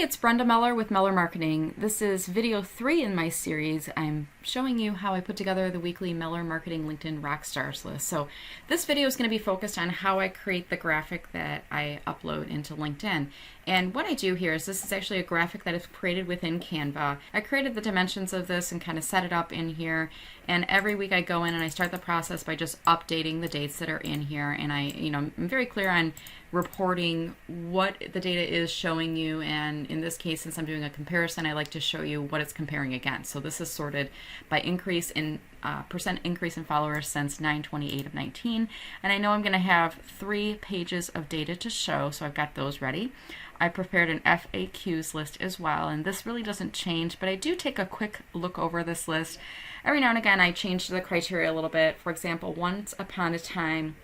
it's Brenda Meller with Meller Marketing. This is video 3 in my series. I'm showing you how I put together the weekly Meller Marketing LinkedIn Rockstars list. So this video is going to be focused on how I create the graphic that I upload into LinkedIn. And what I do here is this is actually a graphic that is created within Canva. I created the dimensions of this and kind of set it up in here. And every week I go in and I start the process by just updating the dates that are in here. And I'm very clear on reporting what the data is showing you. And in this case, since I'm doing a comparison, I like to show you what it's comparing against. So this is sorted by increase in percent increase in followers since 9/28 of 19. And I know I'm going to have 3 pages of data to show, so I've got those ready. I prepared an FAQs list as well, and this really doesn't change, but I do take a quick look over this list. Every now and again, I change the criteria a little bit. For example, once upon a time,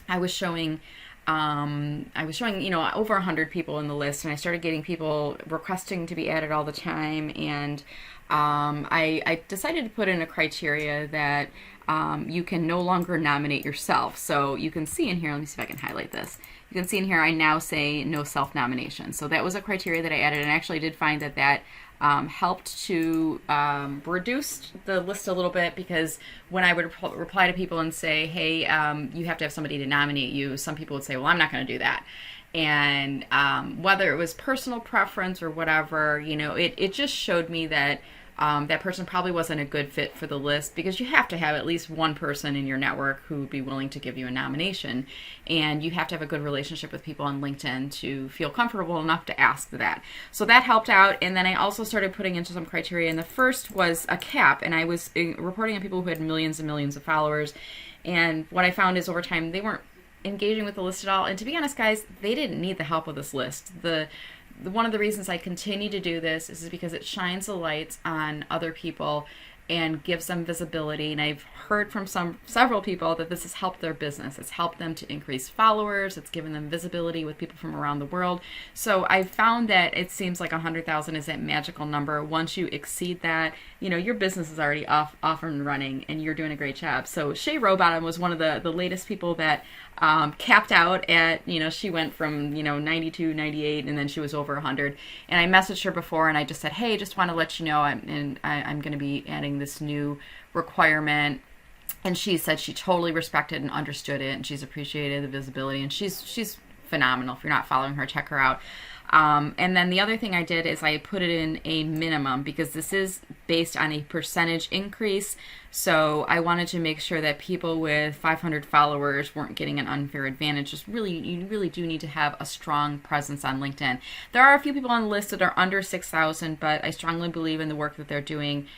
I was showing over 100 people in the list, and I started getting people requesting to be added all the time, and I decided to put in a criteria that you can no longer nominate yourself. So you can see in here, let me see if I can highlight this. You can see in here, I now say no self-nomination. So that was a criteria that I added, and I actually did find that helped to reduce the list a little bit, because when I would reply to people and say, hey, you have to have somebody to nominate you, some people would say, well, I'm not going to do that. And whether it was personal preference or whatever, it just showed me that that person probably wasn't a good fit for the list, because you have to have at least one person in your network who would be willing to give you a nomination, and you have to have a good relationship with people on LinkedIn to feel comfortable enough to ask that. So that helped out, and then I also started putting into some criteria, and the first was a cap, and I was reporting on people who had millions and millions of followers, and what I found is over time they weren't engaging with the list at all, and to be honest, guys, they didn't need the help with this list. One of the reasons I continue to do this is because it shines a light on other people and gives them visibility. And I've heard from several people that this has helped their business. It's helped them to increase followers. It's given them visibility with people from around the world. So I've found that it seems like 100,000 is that magical number. Once you exceed that, your business is already off and running, and you're doing a great job. So Shay Rowbottom was one of the latest people that capped out at, she went from, 92, 98, and then she was over 100. And I messaged her before, and I just said, hey, just want to let you know I'm going to be adding this new requirement. And she said she totally respected and understood it, and she's appreciated the visibility, and she's phenomenal. If you're not following her, check her out. And then the other thing I did is I put it in a minimum, because this is based on a percentage increase. So I wanted to make sure that people with 500 followers weren't getting an unfair advantage. You really do need to have a strong presence on LinkedIn. There are a few people on the list that are under 6,000, but I strongly believe in the work that they're doing.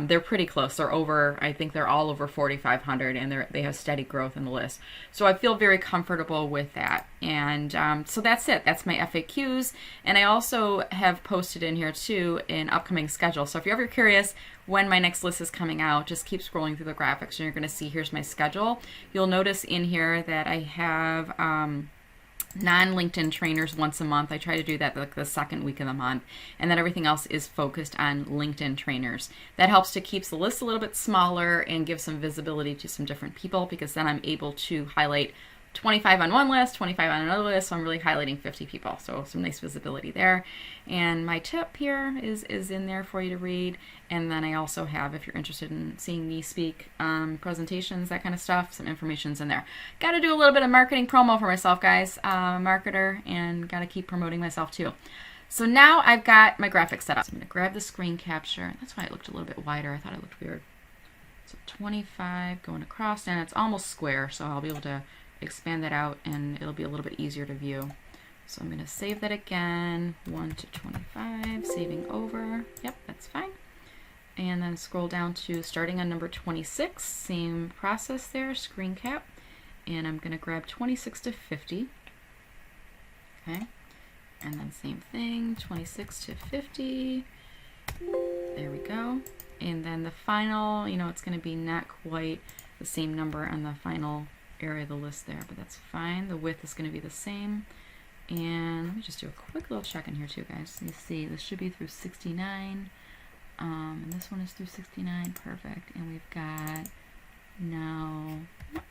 They're pretty close. I think they're all over 4,500, and they have steady growth in the list. So I feel very comfortable with that. And so that's it. That's my FAQs. And I also have posted in here too an upcoming schedule. So if you're ever curious when my next list is coming out, just keep scrolling through the graphics and you're going to see here's my schedule. You'll notice in here that I have non-LinkedIn trainers once a month. I try to do that like the second week of the month, and then everything else is focused on LinkedIn trainers. That helps to keep the list a little bit smaller and give some visibility to some different people, because then I'm able to highlight 25 on one list, 25 on another list, so I'm really highlighting 50 people, so some nice visibility there. And my tip here is in there for you to read, and then I also have, if you're interested in seeing me speak, presentations, that kind of stuff, some information's in there. Got to do a little bit of marketing promo for myself, guys. I'm a marketer, and got to keep promoting myself too. So now I've got my graphic set up. So I'm going to grab the screen capture. That's why it looked a little bit wider. I thought it looked weird. So 25 going across, and it's almost square, so I'll be able to expand that out and it'll be a little bit easier to view. So I'm going to save that again, 1 to 25, saving over. Yep, that's fine. And then scroll down to starting on number 26, same process there, screen cap. And I'm going to grab 26 to 50. Okay. And then same thing, 26 to 50. There we go. And then the final, it's going to be not quite the same number on the final area of the list there, but that's fine. The width is going to be the same. And let me just do a quick little check in here too, guys. You see this should be through 69, and this one is through 69. Perfect. And we've got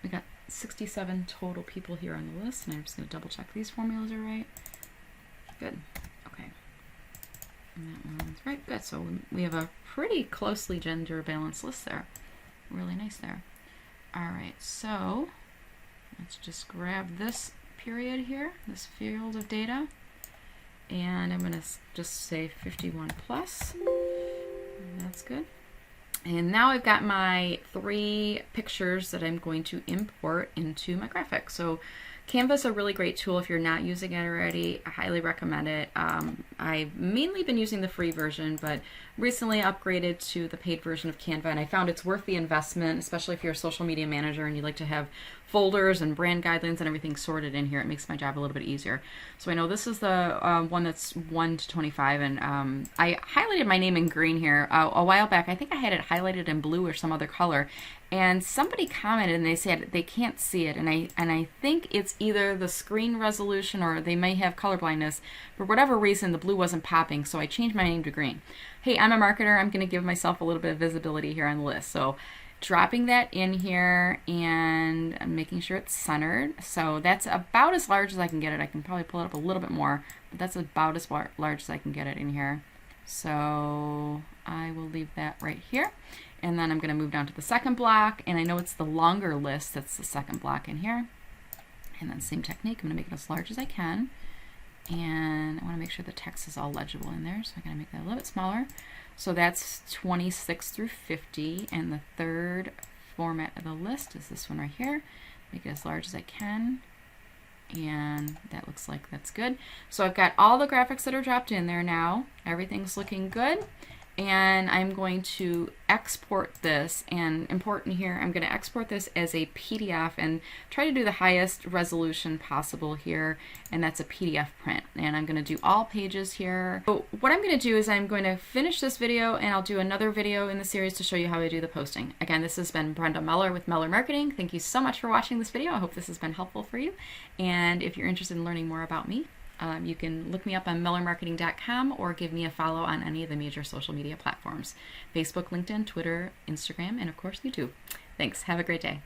we got 67 total people here on the list, and I'm just going to double check these formulas are right. Good. Okay. That one's right, good. So we have a pretty closely gender balanced list there. Really nice there. All right, so let's just grab this period here, this field of data, and I'm going to just say 51 plus. That's good. And now I've got my 3 pictures that I'm going to import into my graphic. So Canva is a really great tool if you're not using it already. I highly recommend it. I've mainly been using the free version, but recently upgraded to the paid version of Canva, and I found it's worth the investment, especially if you're a social media manager and you like to have folders and brand guidelines and everything sorted in here. It makes my job a little bit easier. So I know this is the one that's 1 to 25, and I highlighted my name in green here a while back. I think I had it highlighted in blue or some other color, and somebody commented and they said they can't see it, and I think it's either the screen resolution or they may have color blindness. For whatever reason, the blue wasn't popping, so I changed my name to green. Hey, I'm a marketer. I'm going to give myself a little bit of visibility here on the list. So dropping that in here and making sure it's centered. So that's about as large as I can get it. I can probably pull it up a little bit more, but that's about as large as I can get it in here. So I will leave that right here. And then I'm going to move down to the second block, and I know it's the longer list that's the second block in here. And then same technique, I'm going to make it as large as I can. And I want to make sure the text is all legible in there, so I'm going to make that a little bit smaller. So that's 26 through 50, and the third format of the list is this one right here. Make it as large as I can, and that looks like that's good. So I've got all the graphics that are dropped in there now. Everything's looking good. And I'm going to export this, and important here, I'm going to export this as a PDF and try to do the highest resolution possible here, and that's a PDF print. And I'm going to do all pages here. So what I'm going to do is I'm going to finish this video, and I'll do another video in the series to show you how I do the posting. Again, this has been Brenda Meller with Meller Marketing. Thank you so much for watching this video. I hope this has been helpful for you. And if you're interested in learning more about me, you can look me up on mellermarketing.com or give me a follow on any of the major social media platforms: Facebook, LinkedIn, Twitter, Instagram, and of course YouTube. Thanks. Have a great day.